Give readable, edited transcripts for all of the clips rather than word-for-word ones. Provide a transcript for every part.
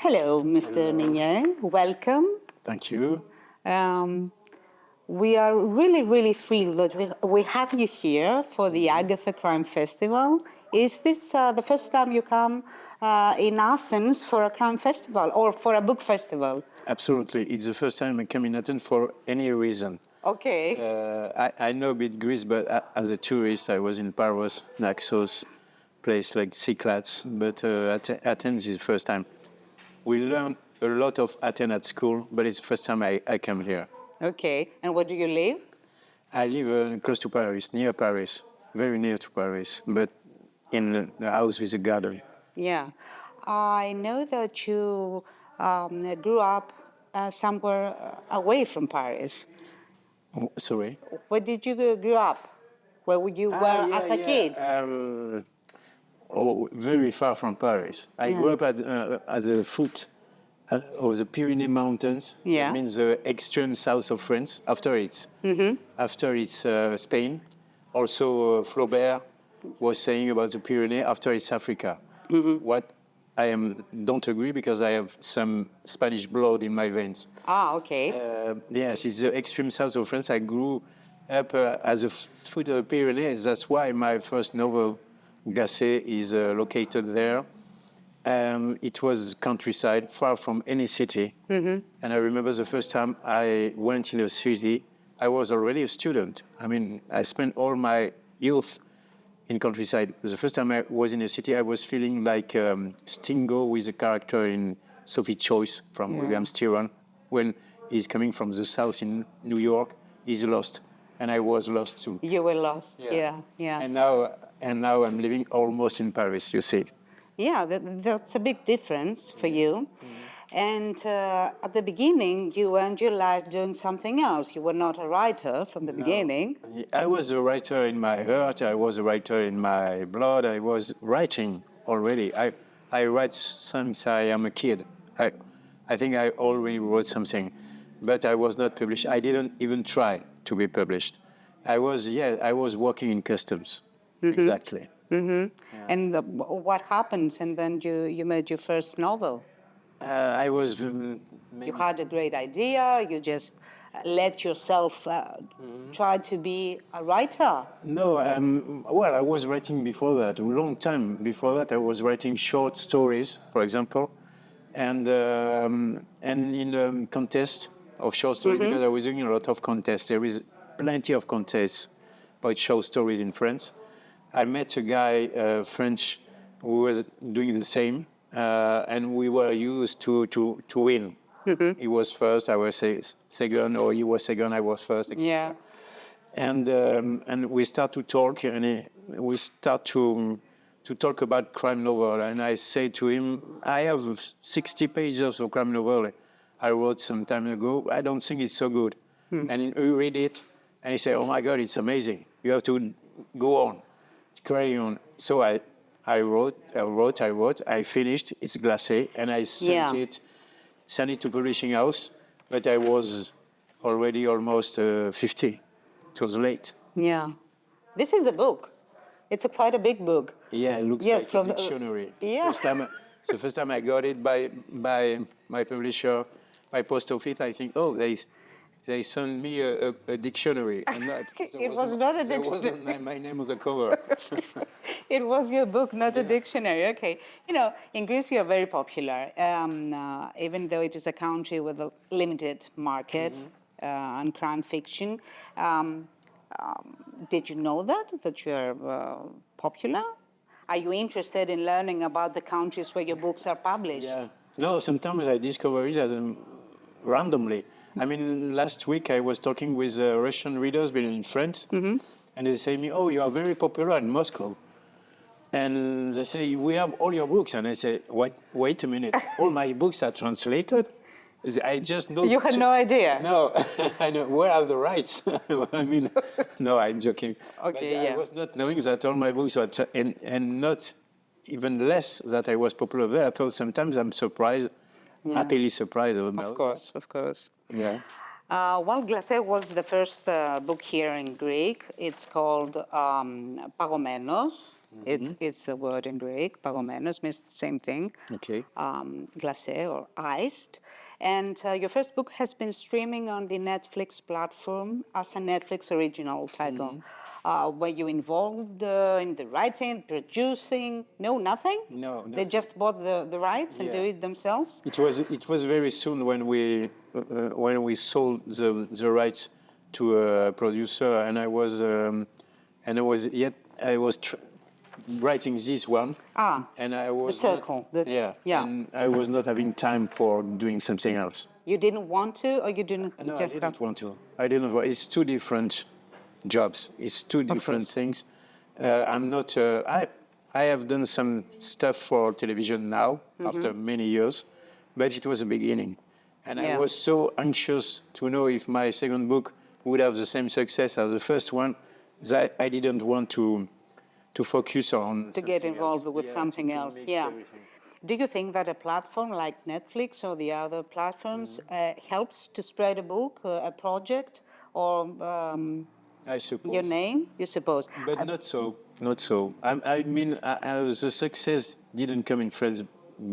Hello, Mr. Ninier. Welcome. Thank you. We are really thrilled that we have you here for the Agatha Crime Festival. Is this the first time you come in Athens for a crime festival or for a book festival? Absolutely. It's the first time I come in Athens for any reason. Okay. I know a bit Greece, but as a tourist, I was in Paros, Naxos, place like Cyclades, but Athens is the first time. We learn a lot of Athens at school, but it's the first time I come here. Okay. And where do you live? I live close to Paris, near Paris, very near to Paris, but in a house with a garden. Yeah. I know that you grew up somewhere away from Paris. Oh, sorry? Where did you grow up? Where you were as a kid? Very far from Paris. I grew up at the foot of the Pyrenees Mountains. Yeah. That means the extreme south of France. After it's Spain. Also, Flaubert was saying about the Pyrenees. After it's Africa. What I don't agree because I have some Spanish blood in my veins. Ah, okay. Yes, it's the extreme south of France. I grew up at the foot of the Pyrenees. That's why my first novel, Glacé, is located there. It was countryside, far from any city. And I remember the first time I went in a city, I was already a student. I mean, I spent all my youth in countryside. The first time I was in a city, I was feeling like Stingo with a character in Sophie Choice from William Styron. When he's coming from the south in New York, he's lost. And I was lost too. You were lost, yeah. And now I'm living almost in Paris, you see. Yeah, that's a big difference for you. And at the beginning, you earned your life doing something else. You were not a writer from the beginning. I was a writer in my heart. I was a writer in my blood. I was writing already. I write since I am a kid. I think I already wrote something, but I was not published. I didn't even try to be published. I was working in customs. Exactly. And what happened? And then you made your first novel. I was. You had a great idea. You just let yourself try to be a writer. No, well, I was writing before that. A long time before that, I was writing short stories, for example, and in a contest of short stories because I was doing a lot of contests. There is plenty of contests about short stories in France. I met a guy, French, who was doing the same, and we were used to win. He was first, I was second, or he was second, I was first, etc. Yeah. And we start to talk, and we start to talk about crime novel. And I say to him, I have 60 pages of crime novel I wrote some time ago. I don't think it's so good. And he read it, and he said, oh my God, it's amazing. You have to go on. Carry on. So I wrote, I finished, it's Glacé, and I sent it to publishing house, but I was already almost 50. It was late. Yeah. This is the book. It's quite a big book. Yeah, it looks like a dictionary. The first time I got it by my publisher, by post office, I think, oh, they sent me a dictionary. And It was not a dictionary. It wasn't my name on the cover. It was your book, not a dictionary. Okay. You know, in Greece, you're very popular, even though it is a country with a limited market on crime fiction. Did you know that you're popular? Are you interested in learning about the countries where your books are published? Yeah. No, sometimes I discover it as randomly. I mean, last week I was talking with Russian readers been in France, and they say to me, oh, you are very popular in Moscow. And they say, we have all your books. And I say, wait a minute, all my books are translated? I just know. You had no idea? No, I know. Where are the rights? I mean, no, I'm joking. Okay, but I was not knowing that all my books are, and not even less that I was popular there. I thought sometimes I'm surprised, happily surprised about that. Of course. Yeah. Well, Glacé was the first book here in Greek. It's called Pagomenos. It's the word in Greek. Pagomenos means the same thing. Okay. Glacé or iced. And your first book has been streaming on the Netflix platform as a Netflix original title. Were you involved in the writing, producing? No, nothing? No, They nothing. just bought the rights and do it themselves? It was very soon when we sold the rights to a producer, and I was writing this one. And I was The Circle. And I was not having time for doing something else. You didn't want to, or you didn't No, just I didn't want to. I didn't want. It's two different jobs. It's two different things. I'm not. I have done some stuff for television now after many years, but it was a beginning, and I was so anxious to know if my second book would have the same success as the first one that I didn't want to focus on to get involved with something else. Everything. Do you think that a platform like Netflix or the other platforms helps to spread a book, a project, or I suppose. your name? You suppose? But not so. Not so. I mean, the success didn't come in France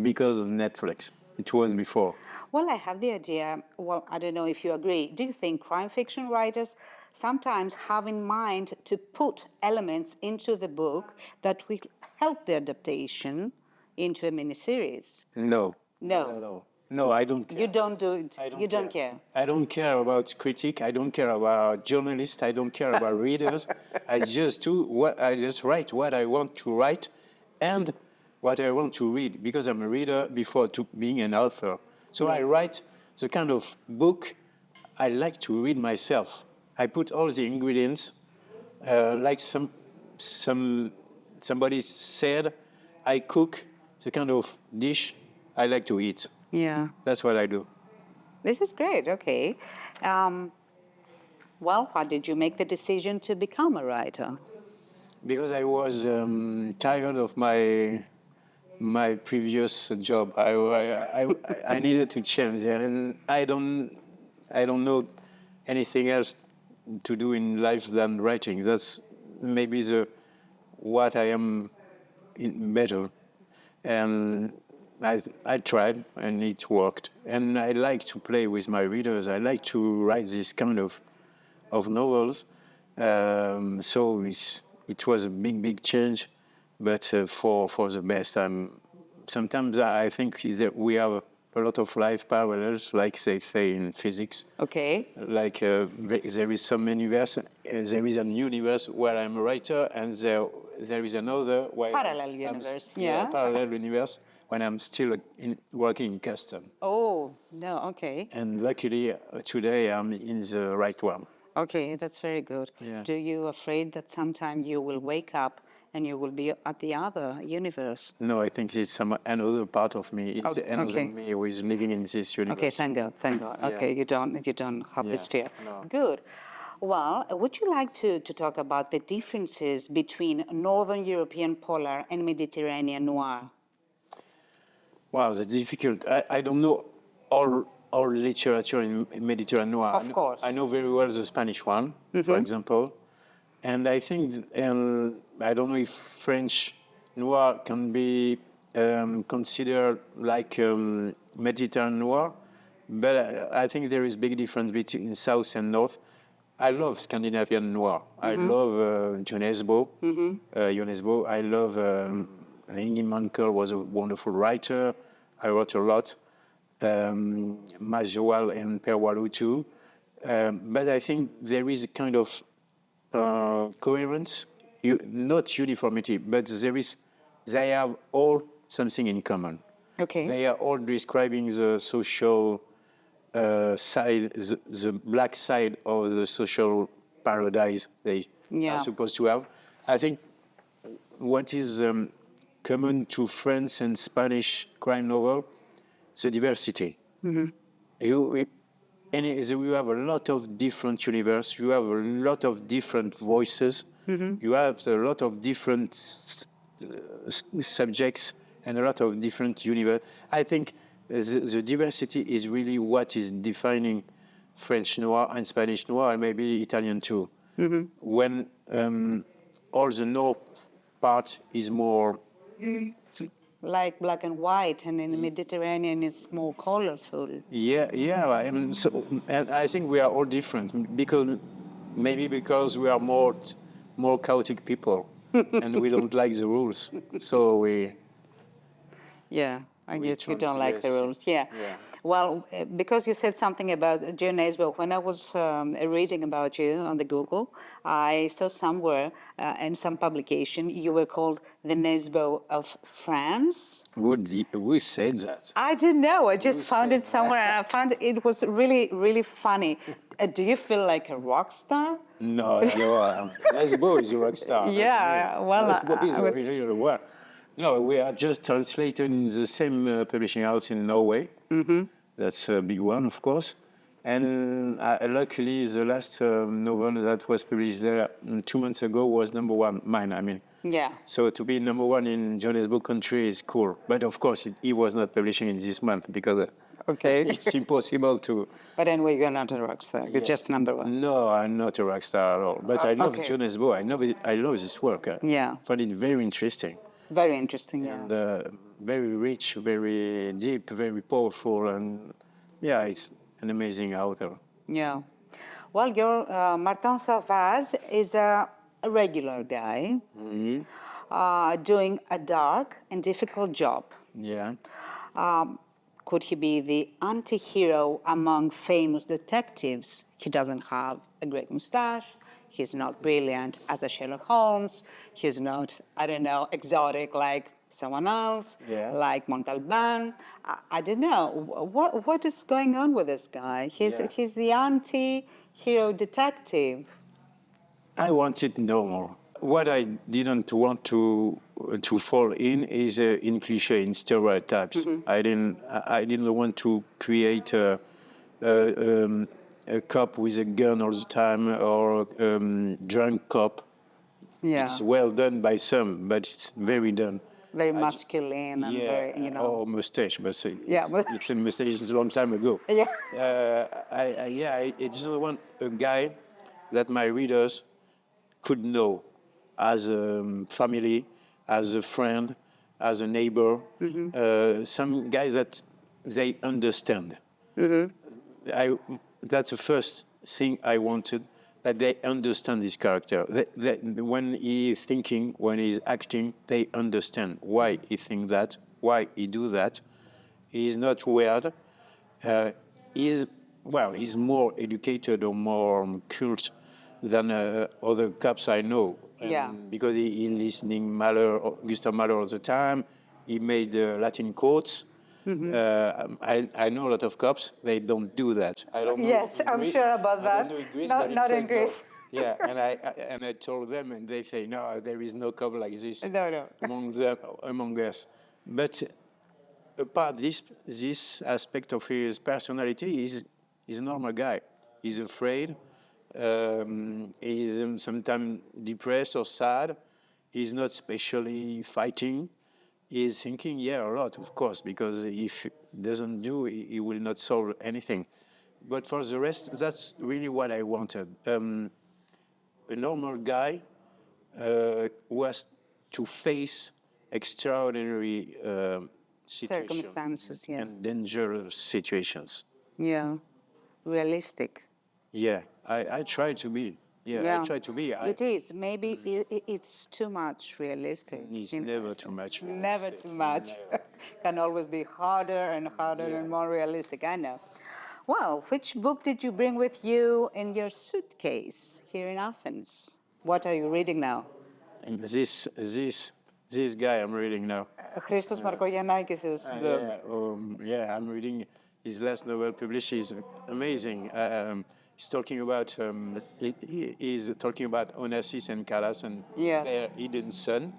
because of Netflix. It was before. Well, I have the idea, well, I don't know if you agree. Do you think crime fiction writers sometimes have in mind to put elements into the book that will help the adaptation into a miniseries? No. No. No, I don't care. You don't do it. I don't You don't care. I don't care about critic. I don't care about journalists. I don't care about readers. I just write what I want to write, and what I want to read, because I'm a reader before being an author. So I write the kind of book I like to read myself. I put all the ingredients, like somebody said, I cook the kind of dish I like to eat. Yeah. That's what I do. This is great. Okay. Well, how did you make the decision to become a writer? Because I was tired of my previous job. I needed to change, and I don't know anything else to do in life than writing. That's maybe what I am in better, and I tried, and it worked. And I like to play with my readers. I like to write this kind of novels. So it was a big change, but for the best. Sometimes I think that we have a lot of life parallels, like they say in physics. Okay. Like there is some universe, there is an universe where I'm a writer, and there is another where Parallel universe, yeah. Parallel universe when I'm still working in custom. Oh, no, okay. And luckily today I'm in the right one. Okay, that's very good. Yeah. Do you afraid that sometime you will wake up and you will be at the other universe? No, I think it's another part of me. It's another me who is living in this universe. Okay, thank God, thank God. Okay, you don't have this fear. No. Good. Well, would you like to talk about the differences between Northern European polar and Mediterranean noir? Wow, that's difficult. I don't know all literature in Mediterranean noir. Of course. I know very well the Spanish one, for example. And I think, I don't know if French noir can be considered like Mediterranean noir, but I think there is big difference between South and North. I love Scandinavian noir. I love Jonesbo. Jonesbo. I love Ingi Mankell was a wonderful writer. I wrote a lot. Majoal and Perwalu too. But I think there is a kind of coherence, not uniformity, but they have all something in common. Okay. They are all describing the social side, the black side of the social paradise they are supposed to have. I think what is common to French and Spanish crime novel, the diversity. You have a lot of different universe. You have a lot of different voices. You have a lot of different subjects and a lot of different universe. I think the diversity is really what is defining French noir and Spanish noir, and maybe Italian too. When all the North part is more. Like black and white, and in the Mediterranean it's more colorful. Yeah. And I think we are all different because we are more chaotic people, and we don't like the rules. So we. Yeah, I guess you don't like the yes. rules. Yeah. Well, because you said something about Joe Nesbo, when I was reading about you on the Google, I saw somewhere in some publication you were called the Nesbo of France. Who said that? I didn't know. I just found it somewhere, and I found it was really, really funny. Do you feel like a rock star? No. Nesbo is a rock star. Yeah, well, Nesbo is really a rock. No, we are just translated in the same publishing house in Norway. Mm-hmm. That's a big one, of course. And luckily, the last novel that was published there 2 months ago was number one, mine, I mean. Yeah. So to be number one in Joe Nesbo country is cool. But of course, he was not publishing in this month because it's impossible to... But anyway, you're not a rock star. You're just number one. No, I'm not a rock star at all. But I love Joe Nesbo. I love his work. Yeah. I find it very interesting. Very interesting, yeah. And very rich, very deep, very powerful, and yeah, it's an amazing author. Yeah. Well, your Martin Servaz is a regular guy doing a dark and difficult job. Yeah. Could he be the anti-hero among famous detectives? He doesn't have a great mustache. He's not brilliant as a Sherlock Holmes. He's not, I don't know, exotic like someone else, like Montalban. I don't know. What is going on with this guy? He's the anti-hero detective. I wanted normal. What I didn't want to fall in is in cliché, in stereotypes. Mm-hmm. I didn't want to create a cop with a gun all the time or drunk cop. Yeah. It's well done by some, but it's very done. Very masculine and very, you know. Or mustache, but it's a mustache. It's a long time ago. Yeah. I just want a guy that my readers could know as a family, as a friend, as a neighbor. Mm-hmm. Some guys that they understand. Mm-hmm. That's the first thing I wanted, that they understand this character. That when he is thinking, when he's acting, they understand why he think that, why he do that. He's not weird. He's more educated or more cult than other cops I know. Because he listening Gustav Mahler all the time. He made Latin quotes. Mm-hmm. I know a lot of cops. They don't do that. I don't know. Yes, I'm sure about that. I don't know in Greece, not in Greece. No. Yeah, and I told them, and they say, no, there is no cop like this among us. But apart this aspect of his personality, he's a normal guy. He's afraid. He's sometimes depressed or sad. He's not specially fighting. He's thinking, a lot, of course, because if he doesn't do, he will not solve anything. But for the rest, that's really what I wanted. A normal guy who has to face extraordinary circumstances, and dangerous situations. Yeah, realistic. Yeah, I try to be. I try to be. It is. Maybe it's too much realistic. It's never too much. Never too much. Can always be harder and harder and more realistic. I know. Well, which book did you bring with you in your suitcase here in Athens? What are you reading now? And this guy I'm reading now. Christos Markogiannakis' book. I'm reading his last novel published. Is amazing. He's talking about Onassis and Callas and their hidden son,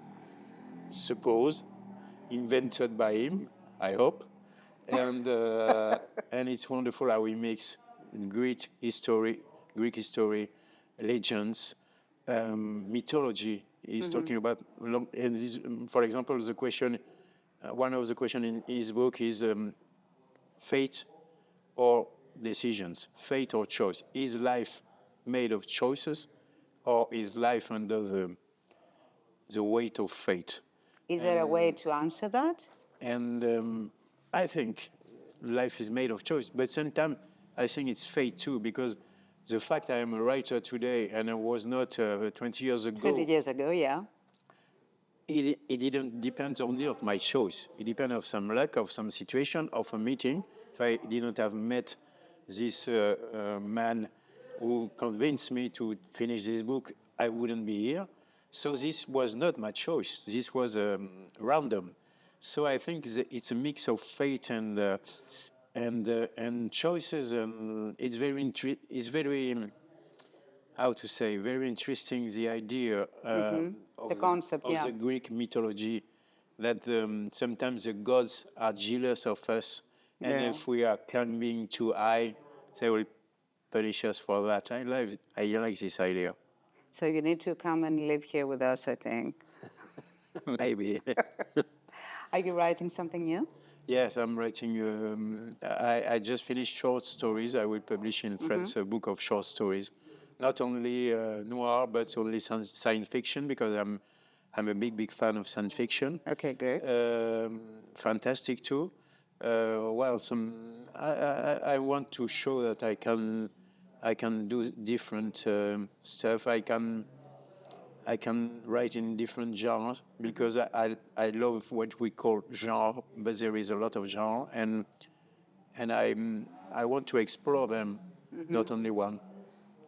suppose, invented by him, I hope, and it's wonderful how he makes Greek history, legends, mythology. He's talking about, for example, the question. One of the questions in his book is fate or decisions, fate or choice. Is life made of choices, or is life under the weight of fate. Is there a way to answer that? And I think life is made of choice, but sometimes I think it's fate too, because the fact I am a writer today and I was not 20 years ago, 20 years ago, yeah. it didn't depend only of my choice. It depended of some luck, of some situation, of a meeting. If I didn't have met this man who convinced me to finish this book, I wouldn't be here. So this was not my choice. This was random. So I think it's a mix of fate and choices. It's very how to say, very interesting, the idea of The concept, of the Greek mythology, that sometimes the gods are jealous of us, and if we are climbing too high, they will punish us for that. I like this idea. So you need to come and live here with us, I think. Maybe. Are you writing something new? Yes, I'm writing. I just finished short stories. I will publish in France a book of short stories, not only noir but only science fiction, because I'm a big fan of science fiction. Okay, great. Fantastic too. I want to show that I can do different stuff. I can write in different genres, because I love what we call genre, but there is a lot of genre, and I want to explore them, not only one.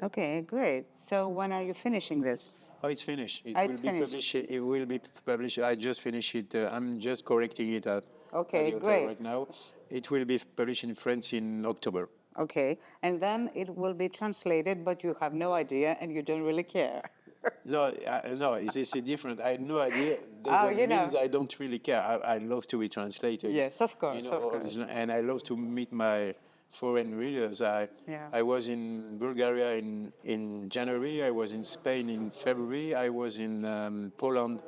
Okay, great. So when are you finishing this? Oh, it's finished. It's finished. It will be published. I just finished it. I'm just correcting it at Okay, the hotel great. right now. It will be published in France in October. Okay, and then it will be translated, but you have no idea and you don't really care. No, it's different. I had no idea. Oh, Doesn't you know. mean I don't really care. I love to be translated. Yes, of course, You know, of course. and I love to meet my foreign readers. Yeah. I was in Bulgaria in January. I was in Spain in February. I was in Poland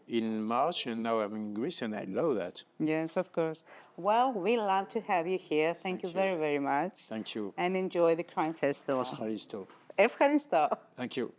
in March, and now I'm in Greece, and I love that. Yes, of course. Well, we love to have you here. Thank you very, very much. Thank you. And enjoy the Crime Festival. Ευχαριστώ. Ευχαριστώ. Thank you.